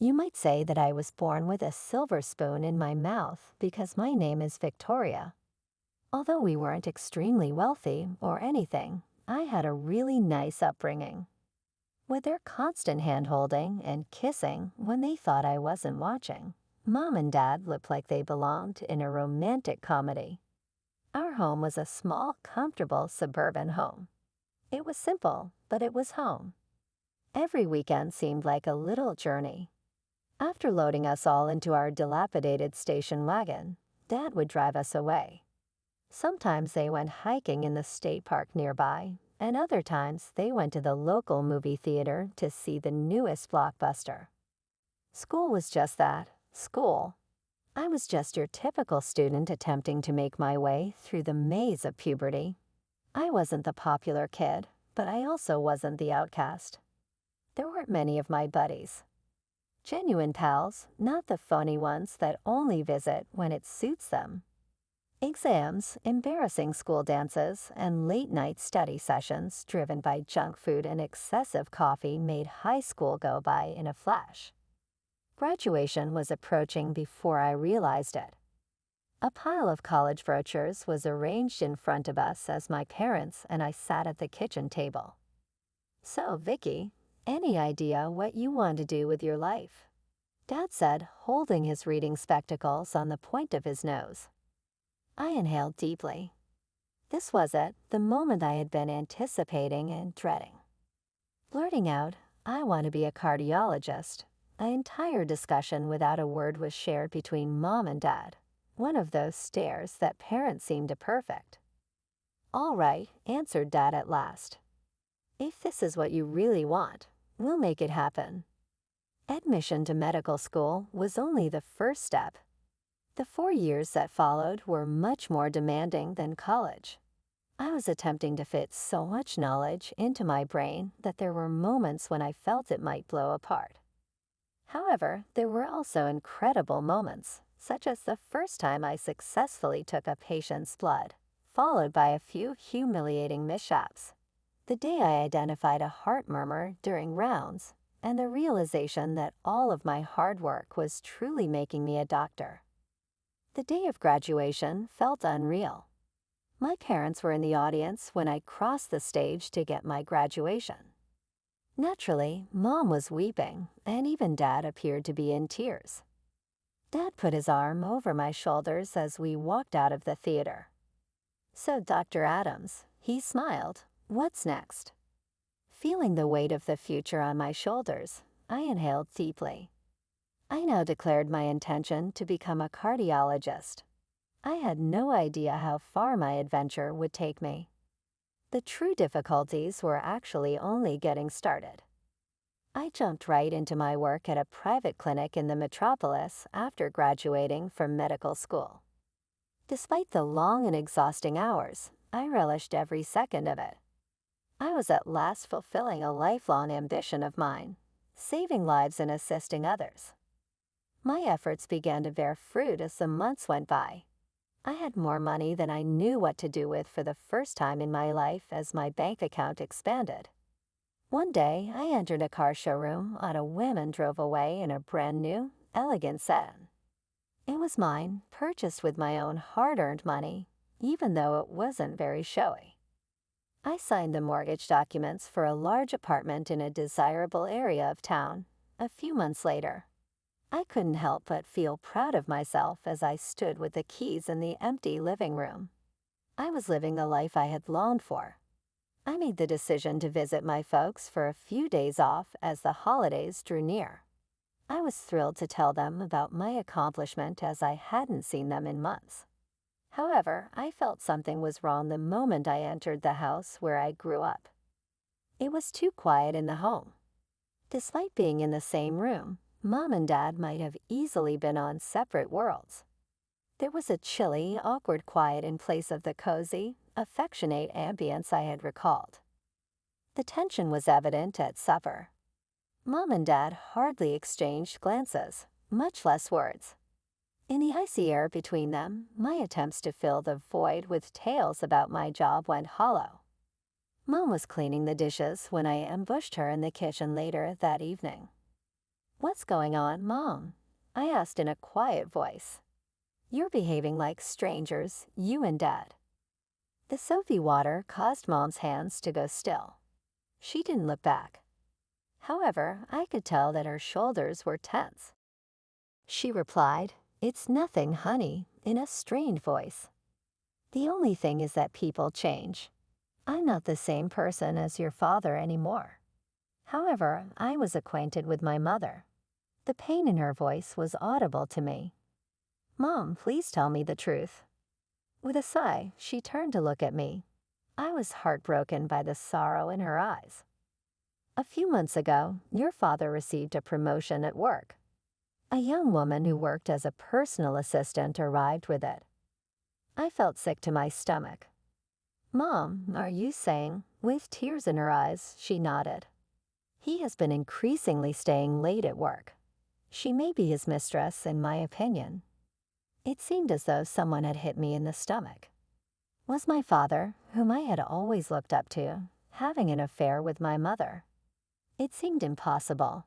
You might say that I was born with a silver spoon in my mouth because my name is Victoria. Although we weren't extremely wealthy or anything, I had a really nice upbringing. With their constant hand-holding and kissing when they thought I wasn't watching, Mom and Dad looked like they belonged in a romantic comedy. Our home was a small, comfortable suburban home. It was simple, but it was home. Every weekend seemed like a little journey. After loading us all into our dilapidated station wagon, Dad would drive us away. Sometimes they went hiking in the state park nearby, and other times they went to the local movie theater to see the newest blockbuster. School was just that, school. I was just your typical student attempting to make my way through the maze of puberty. I wasn't the popular kid, but I also wasn't the outcast. There weren't many of my buddies. Genuine pals, not the phony ones that only visit when it suits them. Exams, embarrassing school dances, and late-night study sessions driven by junk food and excessive coffee made high school go by in a flash. Graduation was approaching before I realized it. A pile of college brochures was arranged in front of us as my parents and I sat at the kitchen table. "So, Vicky, any idea what you want to do with your life?" Dad said, holding his reading spectacles on the point of his nose. I inhaled deeply. This was it, the moment I had been anticipating and dreading. Blurting out, "I want to be a cardiologist," an entire discussion without a word was shared between Mom and Dad, one of those stares that parents seem to perfect. "All right," answered Dad at last. "If this is what you really want, we'll make it happen." Admission to medical school was only the first step. The 4 years that followed were much more demanding than college. I was attempting to fit so much knowledge into my brain that there were moments when I felt it might blow apart. However, there were also incredible moments, such as the first time I successfully took a patient's blood, followed by a few humiliating mishaps. The day I identified a heart murmur during rounds, and the realization that all of my hard work was truly making me a doctor. The day of graduation felt unreal. My parents were in the audience when I crossed the stage to get my graduation. Naturally, Mom was weeping, and even Dad appeared to be in tears. Dad put his arm over my shoulders as we walked out of the theater. "So, Dr. Adams," he smiled, "what's next?" Feeling the weight of the future on my shoulders, I inhaled deeply. I now declared my intention to become a cardiologist. I had no idea how far my adventure would take me. The true difficulties were actually only getting started. I jumped right into my work at a private clinic in the metropolis after graduating from medical school. Despite the long and exhausting hours, I relished every second of it. I was at last fulfilling a lifelong ambition of mine, saving lives and assisting others. My efforts began to bear fruit as the months went by. I had more money than I knew what to do with for the first time in my life as my bank account expanded. One day, I entered a car showroom on a whim and drove away in a brand new, elegant sedan. It was mine, purchased with my own hard-earned money, even though it wasn't very showy. I signed the mortgage documents for a large apartment in a desirable area of town. A few months later, I couldn't help but feel proud of myself as I stood with the keys in the empty living room. I was living the life I had longed for. I made the decision to visit my folks for a few days off as the holidays drew near. I was thrilled to tell them about my accomplishment as I hadn't seen them in months. However, I felt something was wrong the moment I entered the house where I grew up. It was too quiet in the home. Despite being in the same room, Mom and Dad might have easily been on separate worlds. There was a chilly, awkward quiet in place of the cozy, affectionate ambience I had recalled. The tension was evident at supper. Mom and Dad hardly exchanged glances, much less words. In the icy air between them, my attempts to fill the void with tales about my job went hollow. Mom was cleaning the dishes when I ambushed her in the kitchen later that evening. "What's going on, Mom?" I asked in a quiet voice. "You're behaving like strangers, you and Dad." The soapy water caused Mom's hands to go still. She didn't look back. However, I could tell that her shoulders were tense. She replied, "It's nothing, honey," in a strained voice. "The only thing is that people change. I'm not the same person as your father anymore." However, I was acquainted with my mother. The pain in her voice was audible to me. "Mom, please tell me the truth." With a sigh, she turned to look at me. I was heartbroken by the sorrow in her eyes. "A few months ago, your father received a promotion at work. A young woman who worked as a personal assistant arrived with it." I felt sick to my stomach. "Mom, are you saying?" With tears in her eyes, she nodded. "He has been increasingly staying late at work. She may be his mistress, in my opinion." It seemed as though someone had hit me in the stomach. Was my father, whom I had always looked up to, having an affair with my mother? It seemed impossible.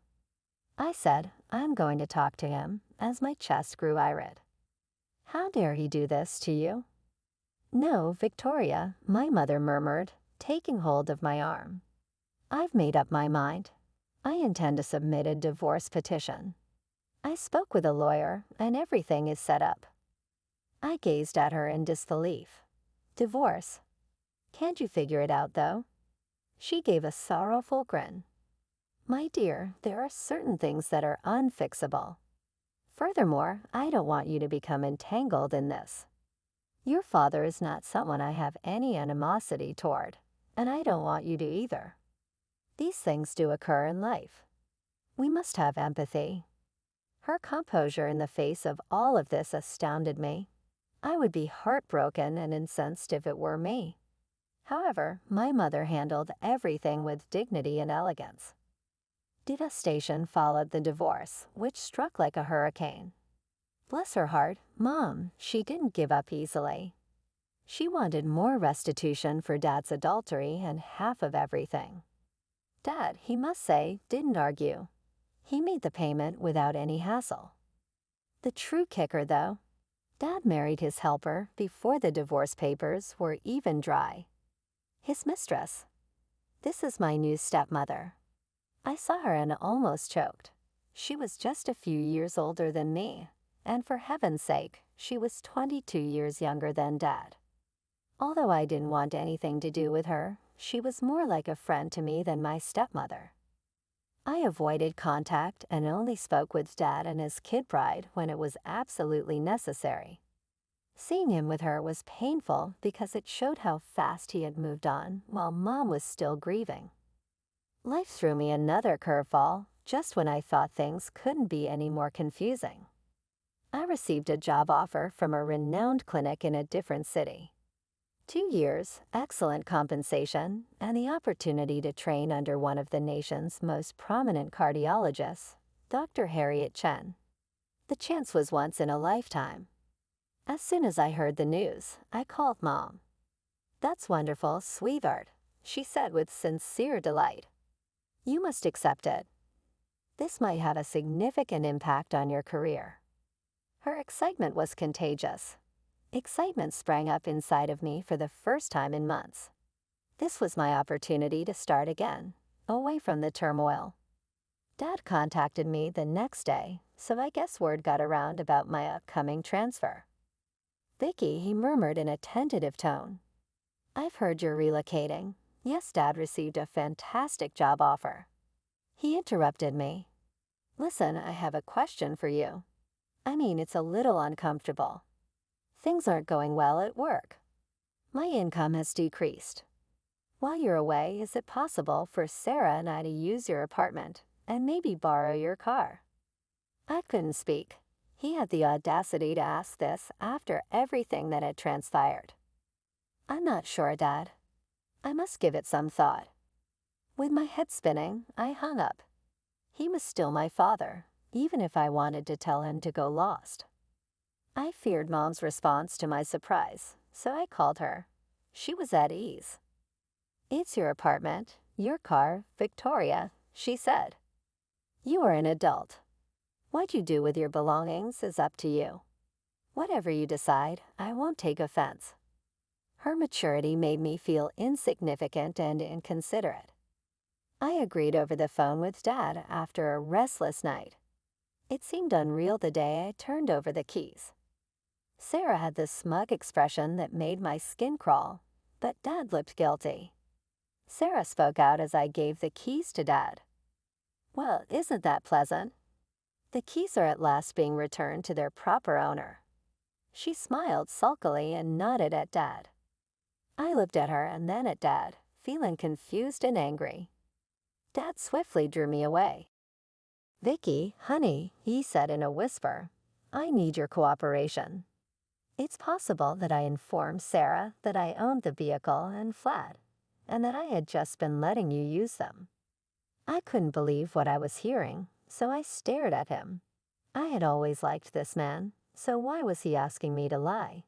I said, "I'm going to talk to him," as my chest grew irid. "How dare he do this to you?" "No, Victoria," my mother murmured, taking hold of my arm. "I've made up my mind. I intend to submit a divorce petition. I spoke with a lawyer, and everything is set up." I gazed at her in disbelief. "Divorce? Can't you figure it out, though?" She gave a sorrowful grin. "My dear, there are certain things that are unfixable. Furthermore, I don't want you to become entangled in this. Your father is not someone I have any animosity toward, and I don't want you to either. These things do occur in life. We must have empathy." Her composure in the face of all of this astounded me. I would be heartbroken and incensed if it were me. However, my mother handled everything with dignity and elegance. Devastation followed the divorce, which struck like a hurricane. Bless her heart, Mom, she didn't give up easily. She wanted more restitution for Dad's adultery and half of everything. Dad, he must say, didn't argue. He made the payment without any hassle. The true kicker, though, Dad married his helper before the divorce papers were even dry. His mistress. This is my new stepmother. I saw her and almost choked. She was just a few years older than me, and for heaven's sake, she was 22 years younger than Dad. Although I didn't want anything to do with her, she was more like a friend to me than my stepmother. I avoided contact and only spoke with Dad and his kid bride when it was absolutely necessary. Seeing him with her was painful because it showed how fast he had moved on while Mom was still grieving. Life threw me another curveball just when I thought things couldn't be any more confusing. I received a job offer from a renowned clinic in a different city. 2 years, excellent compensation, and the opportunity to train under one of the nation's most prominent cardiologists, Dr. Harriet Chen. The chance was once in a lifetime. As soon as I heard the news, I called Mom. "That's wonderful, sweetheart," she said with sincere delight. "You must accept it. This might have a significant impact on your career." Her excitement was contagious. Excitement sprang up inside of me for the first time in months. This was my opportunity to start again, away from the turmoil. Dad contacted me the next day, so I guess word got around about my upcoming transfer. "Vicky," he murmured in a tentative tone. "I've heard you're relocating. Yes, Dad received a fantastic job offer." He interrupted me. "Listen, I have a question for you. I mean, it's a little uncomfortable. Things aren't going well at work. My income has decreased. While you're away, is it possible for Sarah and I to use your apartment and maybe borrow your car?" I couldn't speak. He had the audacity to ask this after everything that had transpired. "I'm not sure, Dad. I must give it some thought." With my head spinning, I hung up. He was still my father, even if I wanted to tell him to go lost. I feared Mom's response to my surprise, so I called her. She was at ease. "It's your apartment, your car, Victoria," she said. "You are an adult. What you do with your belongings is up to you. Whatever you decide, I won't take offense. Her maturity made me feel insignificant and inconsiderate. I agreed over the phone with Dad after a restless night. It seemed unreal the day I turned over the keys. Sarah had this smug expression that made my skin crawl, but Dad looked guilty. Sarah spoke out as I gave the keys to Dad. "Well, isn't that pleasant? The keys are at last being returned to their proper owner." She smiled sulkily and nodded at Dad. I looked at her and then at Dad, feeling confused and angry. Dad swiftly drew me away. "Vicky, honey," he said in a whisper, "I need your cooperation. It's possible that I informed Sarah that I owned the vehicle and flat, and that I had just been letting you use them." I couldn't believe what I was hearing, so I stared at him. I had always liked this man, so why was he asking me to lie?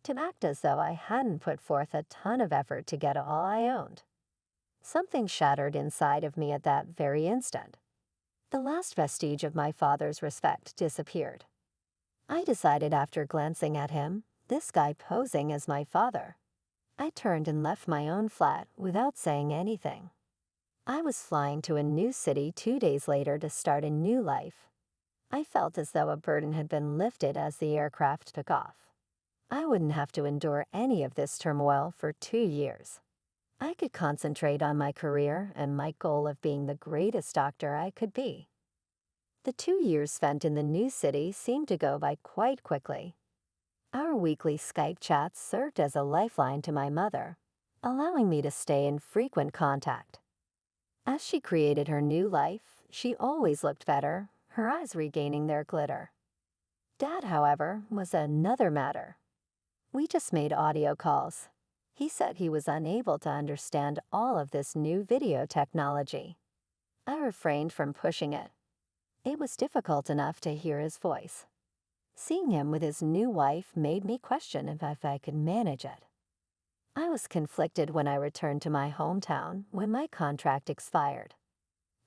To act as though I hadn't put forth a ton of effort to get all I owned. Something shattered inside of me at that very instant. The last vestige of my father's respect disappeared. I decided after glancing at him, this guy posing as my father. I turned and left my own flat without saying anything. I was flying to a new city 2 days later to start a new life. I felt as though a burden had been lifted as the aircraft took off. I wouldn't have to endure any of this turmoil for 2 years. I could concentrate on my career and my goal of being the greatest doctor I could be. The 2 years spent in the new city seemed to go by quite quickly. Our weekly Skype chats served as a lifeline to my mother, allowing me to stay in frequent contact. As she created her new life, she always looked better, her eyes regaining their glitter. Dad, however, was another matter. We just made audio calls. He said he was unable to understand all of this new video technology. I refrained from pushing it. It was difficult enough to hear his voice. Seeing him with his new wife made me question if I could manage it. I was conflicted when I returned to my hometown when my contract expired.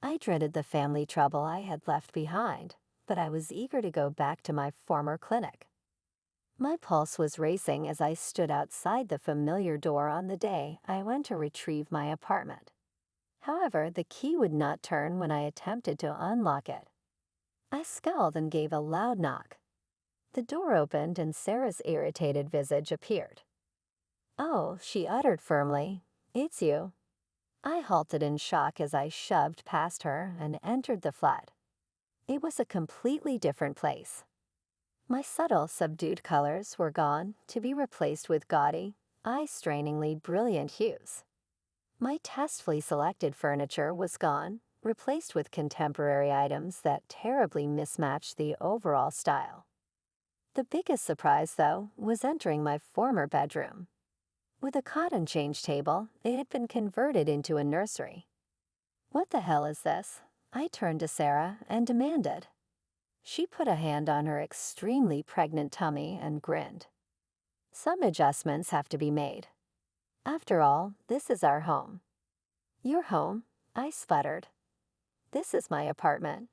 I dreaded the family trouble I had left behind, but I was eager to go back to my former clinic. My pulse was racing as I stood outside the familiar door on the day I went to retrieve my apartment. However, the key would not turn when I attempted to unlock it. I scowled and gave a loud knock. The door opened and Sarah's irritated visage appeared. "Oh," she uttered firmly, "it's you." I halted in shock as I shoved past her and entered the flat. It was a completely different place. My subtle, subdued colors were gone to be replaced with gaudy, eye-strainingly brilliant hues. My tastefully selected furniture was gone, replaced with contemporary items that terribly mismatched the overall style. The biggest surprise, though, was entering my former bedroom. With a cot and change table, it had been converted into a nursery. "What the hell is this?" I turned to Sarah and demanded. She put a hand on her extremely pregnant tummy and grinned. "Some adjustments have to be made. After all, this is our home." "Your home?" I sputtered. "This is my apartment."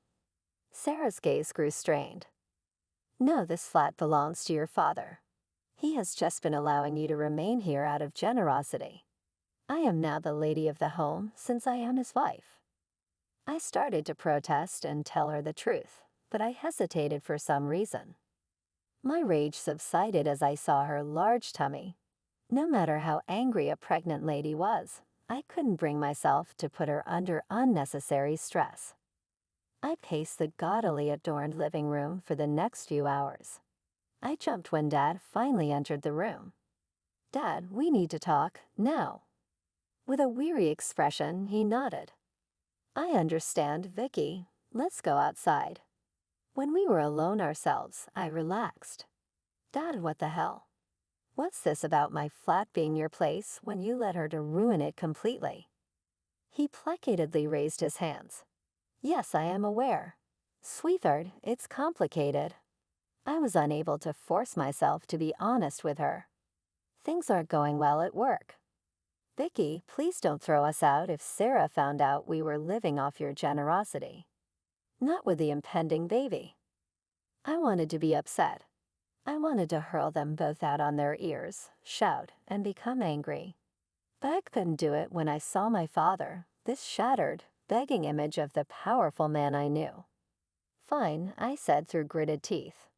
Sarah's gaze grew strained. "No, this flat belongs to your father. He has just been allowing you to remain here out of generosity. I am now the lady of the home since I am his wife." I started to protest and tell her the truth, but I hesitated for some reason. My rage subsided as I saw her large tummy. No matter how angry a pregnant lady was, I couldn't bring myself to put her under unnecessary stress. I paced the gaudily adorned living room for the next few hours. I jumped when Dad finally entered the room. "Dad, we need to talk, now." With a weary expression, he nodded. "I understand, Vicky. Let's go outside." When we were alone ourselves, I relaxed. "Dad, what the hell? What's this about my flat being your place when you led her to ruin it completely?" He placatedly raised his hands. "Yes, I am aware. Sweetheart, it's complicated." I was unable to force myself to be honest with her. "Things aren't going well at work. Vicky, please don't throw us out if Sarah found out we were living off your generosity." not with the impending baby. I wanted to be upset. I wanted to hurl them both out on their ears, shout, and become angry. But I couldn't do it when I saw my father, this shattered, begging image of the powerful man I knew. "Fine," I said through gritted teeth.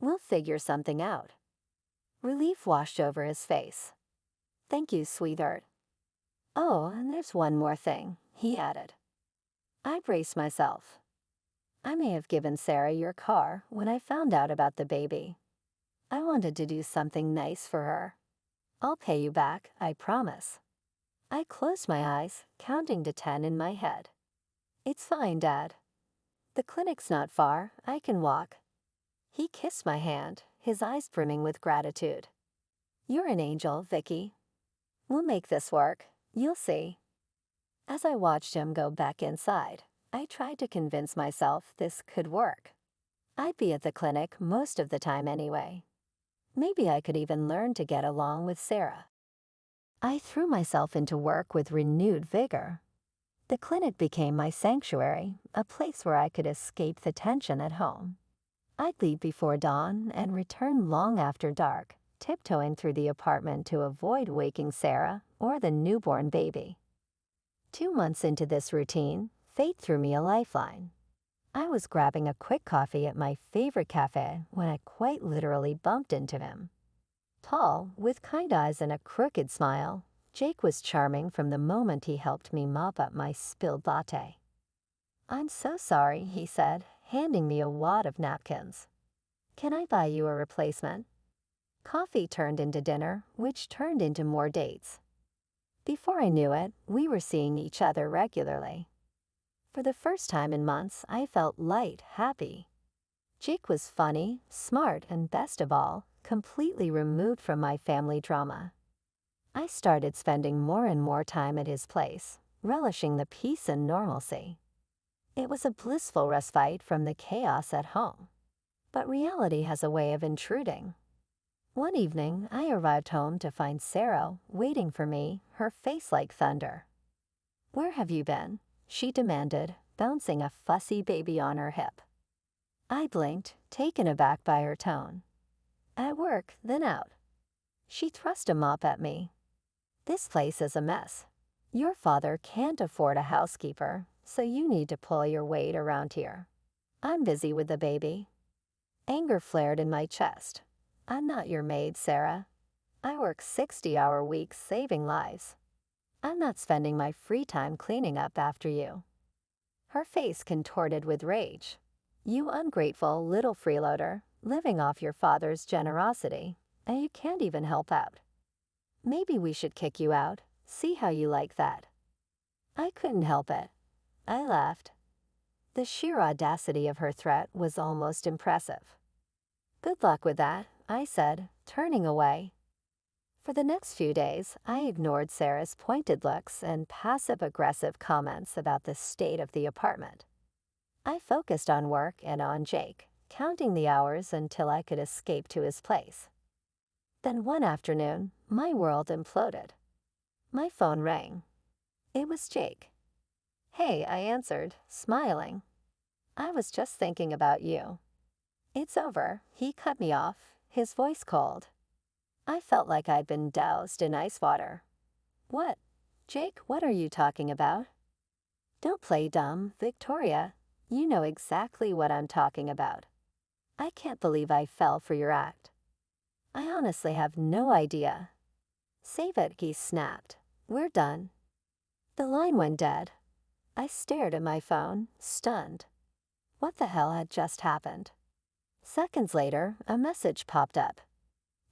"We'll figure something out." Relief washed over his face. "Thank you, sweetheart." "Oh, and there's one more thing," he added. I braced myself. "I may have given Sarah your car when I found out about the baby. I wanted to do something nice for her. I'll pay you back, I promise." I closed my eyes, counting to 10 in my head. "It's fine, Dad. The clinic's not far. I can walk." He kissed my hand, his eyes brimming with gratitude. "You're an angel, Vicky. We'll make this work. You'll see." As I watched him go back inside, I tried to convince myself this could work. I'd be at the clinic most of the time anyway. Maybe I could even learn to get along with Sarah. I threw myself into work with renewed vigor. The clinic became my sanctuary, a place where I could escape the tension at home. I'd leave before dawn and return long after dark, tiptoeing through the apartment to avoid waking Sarah or the newborn baby. 2 months into this routine, fate threw me a lifeline. I was grabbing a quick coffee at my favorite cafe when I quite literally bumped into him. Tall, with kind eyes and a crooked smile, Jake was charming from the moment he helped me mop up my spilled latte. "I'm so sorry," he said, handing me a wad of napkins. "Can I buy you a replacement?" Coffee turned into dinner, which turned into more dates. Before I knew it, we were seeing each other regularly. For the first time in months, I felt light, happy. Jake was funny, smart, and best of all, completely removed from my family drama. I started spending more and more time at his place, relishing the peace and normalcy. It was a blissful respite from the chaos at home. But reality has a way of intruding. One evening, I arrived home to find Sarah waiting for me, her face like thunder. "Where have you been?" she demanded, bouncing a fussy baby on her hip. I blinked, taken aback by her tone. "At work, then out." She thrust a mop at me. "This place is a mess. Your father can't afford a housekeeper, so you need to pull your weight around here. I'm busy with the baby." Anger flared in my chest. "I'm not your maid, Sarah. I work 60-hour weeks saving lives. I'm not spending my free time cleaning up after you." Her face contorted with rage. "You ungrateful little freeloader, living off your father's generosity, and you can't even help out. Maybe we should kick you out. See how you like that." I couldn't help it. I laughed. The sheer audacity of her threat was almost impressive. "Good luck with that," I said, turning away. For the next few days, I ignored Sarah's pointed looks and passive-aggressive comments about the state of the apartment. I focused on work and on Jake, counting the hours until I could escape to his place. Then one afternoon, my world imploded. My phone rang. It was Jake. "Hey," I answered, smiling. "I was just thinking about you." "It's over," he cut me off, his voice cold. I felt like I'd been doused in ice water. "What? Jake, what are you talking about?" "Don't play dumb, Victoria. You know exactly what I'm talking about. I can't believe I fell for your act. I honestly have no idea." "Save it," he snapped. "We're done." The line went dead. I stared at my phone, stunned. What the hell had just happened? Seconds later, a message popped up.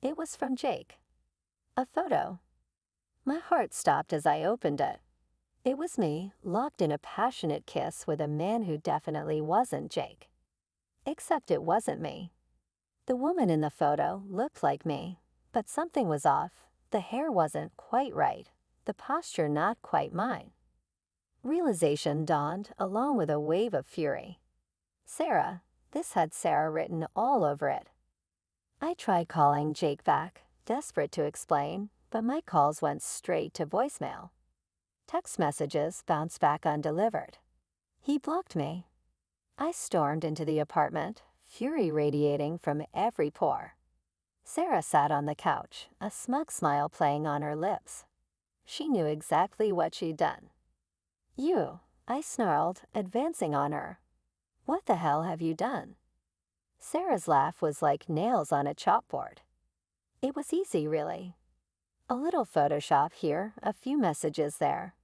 It was from Jake. A photo. My heart stopped as I opened it. It was me, locked in a passionate kiss with a man who definitely wasn't Jake. Except it wasn't me. The woman in the photo looked like me, but something was off. The hair wasn't quite right, the posture not quite mine. Realization dawned along with a wave of fury. Sarah. This had Sarah written all over it. I tried calling Jake back, desperate to explain, but my calls went straight to voicemail. Text messages bounced back undelivered. He blocked me. I stormed into the apartment, fury radiating from every pore. Sarah sat on the couch, a smug smile playing on her lips. She knew exactly what she'd done. "You," I snarled, advancing on her. "What the hell have you done?" Sarah's laugh was like nails on a chalkboard. "It was easy, really. A little Photoshop here, a few messages there.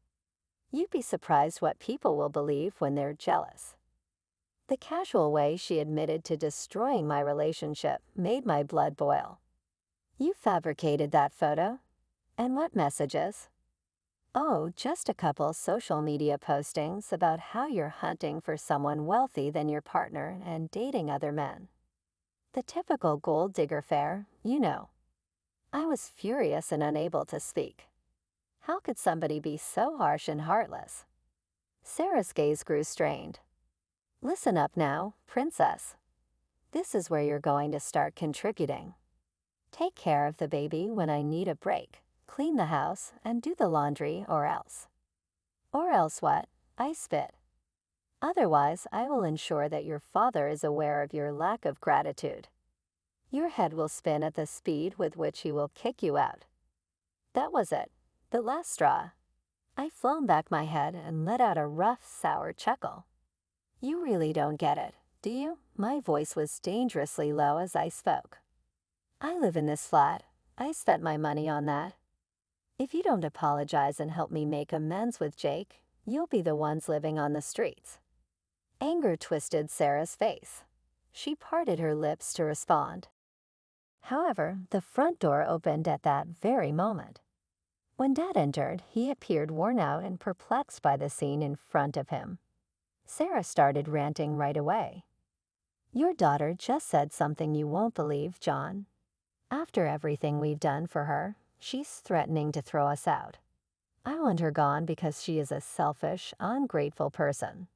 You'd be surprised what people will believe when they're jealous." The casual way she admitted to destroying my relationship made my blood boil. "You fabricated that photo? And what messages?" "Oh, just a couple social media postings about how you're hunting for someone wealthy than your partner and dating other men. The typical gold digger fare, you know." I was furious and unable to speak. How could somebody be so harsh and heartless? Sarah's gaze grew strained. "Listen up now, princess. This is where you're going to start contributing. Take care of the baby when I need a break, clean the house, and do the laundry, or else." "Or else what?" I spit. "Otherwise, I will ensure that your father is aware of your lack of gratitude. Your head will spin at the speed with which he will kick you out." That was it, the last straw. I flung back my head and let out a rough, sour chuckle. "You really don't get it, do you?" My voice was dangerously low as I spoke. "I live in this flat. I spent my money on that. If you don't apologize and help me make amends with Jake, you'll be the ones living on the streets." Anger twisted Sarah's face. She parted her lips to respond. However, the front door opened at that very moment. When Dad entered, he appeared worn out and perplexed by the scene in front of him. Sarah started ranting right away. "Your daughter just said something you won't believe, John. After everything we've done for her, she's threatening to throw us out. I want her gone because she is a selfish, ungrateful person."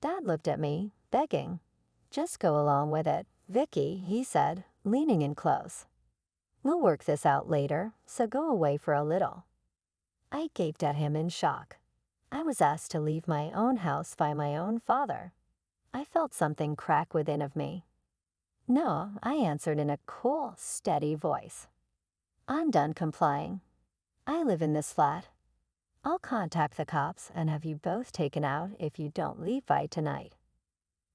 Dad looked at me, begging. "Just go along with it, Vicky," he said, leaning in close. "We'll work this out later, so go away for a little." I gaped at him in shock. I was asked to leave my own house by my own father. I felt something crack within of me. "No," I answered in a cool, steady voice. "I'm done complying. I live in this flat. I'll contact the cops and have you both taken out if you don't leave by tonight."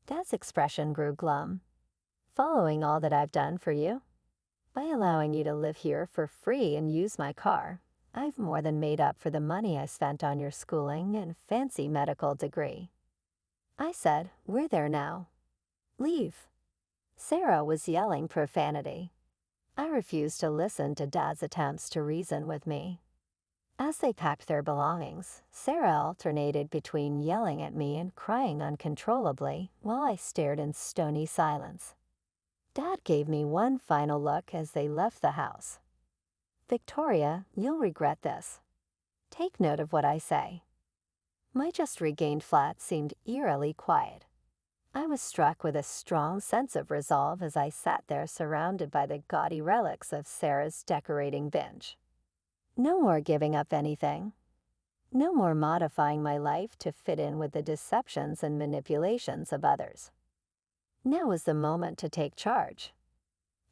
Dad's expression grew glum. "Following all that I've done for you? By allowing you to live here for free and use my car, I've more than made up for the money I spent on your schooling and fancy medical degree." I said, "We're there now. Leave." Sarah was yelling profanity. I refused to listen to Dad's attempts to reason with me. As they packed their belongings, Sarah alternated between yelling at me and crying uncontrollably while I stared in stony silence. Dad gave me one final look as they left the house. "Victoria, you'll regret this. Take note of what I say." My just regained flat seemed eerily quiet. I was struck with a strong sense of resolve as I sat there surrounded by the gaudy relics of Sarah's decorating binge. No more giving up anything. No more modifying my life to fit in with the deceptions and manipulations of others. Now was the moment to take charge.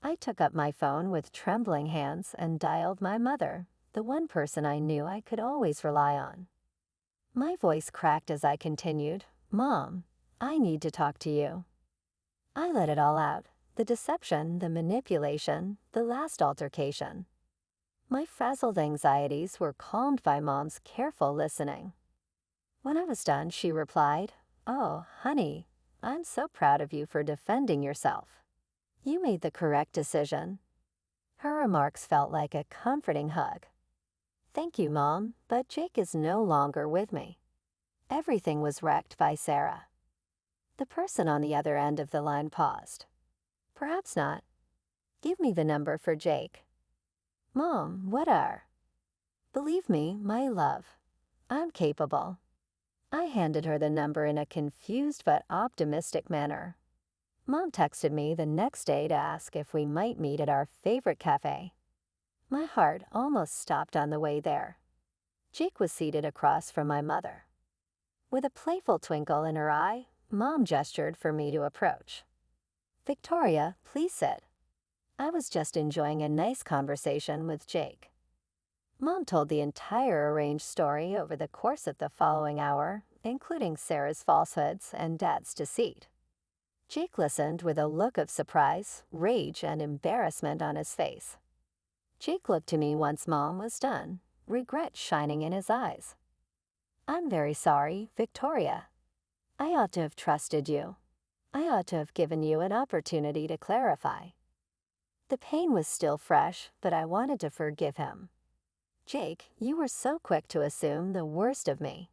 I took up my phone with trembling hands and dialed my mother, the one person I knew I could always rely on. My voice cracked as I continued, "Mom, I need to talk to you." I let it all out, the deception, the manipulation, the last altercation. My frazzled anxieties were calmed by Mom's careful listening. When I was done, she replied, "Oh, honey, I'm so proud of you for defending yourself. You made the correct decision." Her remarks felt like a comforting hug. "Thank you, Mom, but Jake is no longer with me." Everything was wrecked by Sarah. The person on the other end of the line paused. "Perhaps not. Give me the number for Jake." "Mom, what are?" "Believe me, my love, I'm capable." I handed her the number in a confused but optimistic manner. Mom texted me the next day to ask if we might meet at our favorite cafe. My heart almost stopped on the way there. Jake was seated across from my mother. With a playful twinkle in her eye, Mom gestured for me to approach. "Victoria, please sit." I was just enjoying a nice conversation with Jake. Mom told the entire arranged story over the course of the following hour, including Sarah's falsehoods and Dad's deceit. Jake listened with a look of surprise, rage, and embarrassment on his face. Jake looked to me once Mom was done, regret shining in his eyes. "I'm very sorry, Victoria. I ought to have trusted you. I ought to have given you an opportunity to clarify." The pain was still fresh, but I wanted to forgive him. "Jake, you were so quick to assume the worst of me.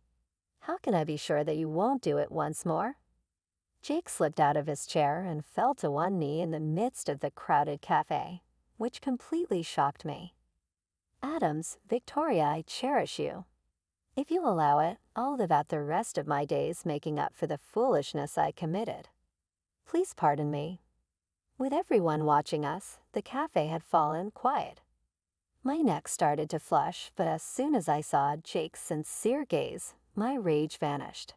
How can I be sure that you won't do it once more?" Jake slipped out of his chair and fell to one knee in the midst of the crowded cafe, which completely shocked me. "Adams, Victoria, I cherish you. If you allow it, I'll live out the rest of my days making up for the foolishness I committed. Please pardon me." With everyone watching us, the cafe had fallen quiet. My neck started to flush, but as soon as I saw Jake's sincere gaze, my rage vanished.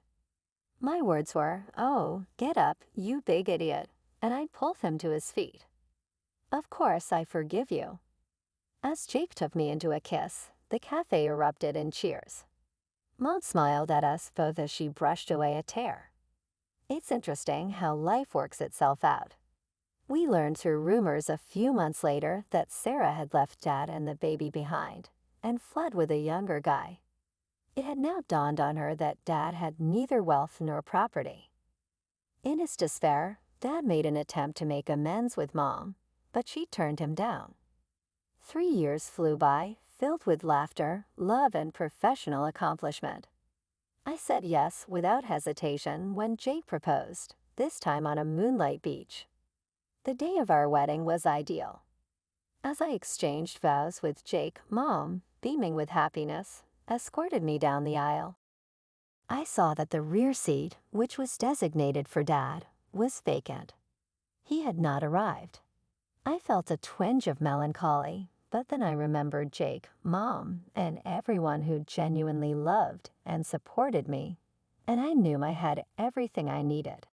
My words were, "Oh, get up, you big idiot," and I'd pull him to his feet. "Of course, I forgive you." As Jake took me into a kiss, the cafe erupted in cheers. Maud smiled at us both as she brushed away a tear. It's interesting how life works itself out. We learned through rumors a few months later that Sarah had left Dad and the baby behind and fled with a younger guy. It had now dawned on her that Dad had neither wealth nor property. In his despair, Dad made an attempt to make amends with Mom, but she turned him down. 3 years flew by, filled with laughter, love, and professional accomplishment. I said yes without hesitation when Jake proposed, this time on a moonlight beach. The day of our wedding was ideal. As I exchanged vows with Jake, Mom, beaming with happiness, escorted me down the aisle. I saw that the rear seat, which was designated for Dad, was vacant. He had not arrived. I felt a twinge of melancholy, but then I remembered Jake, Mom, and everyone who genuinely loved and supported me, and I knew I had everything I needed.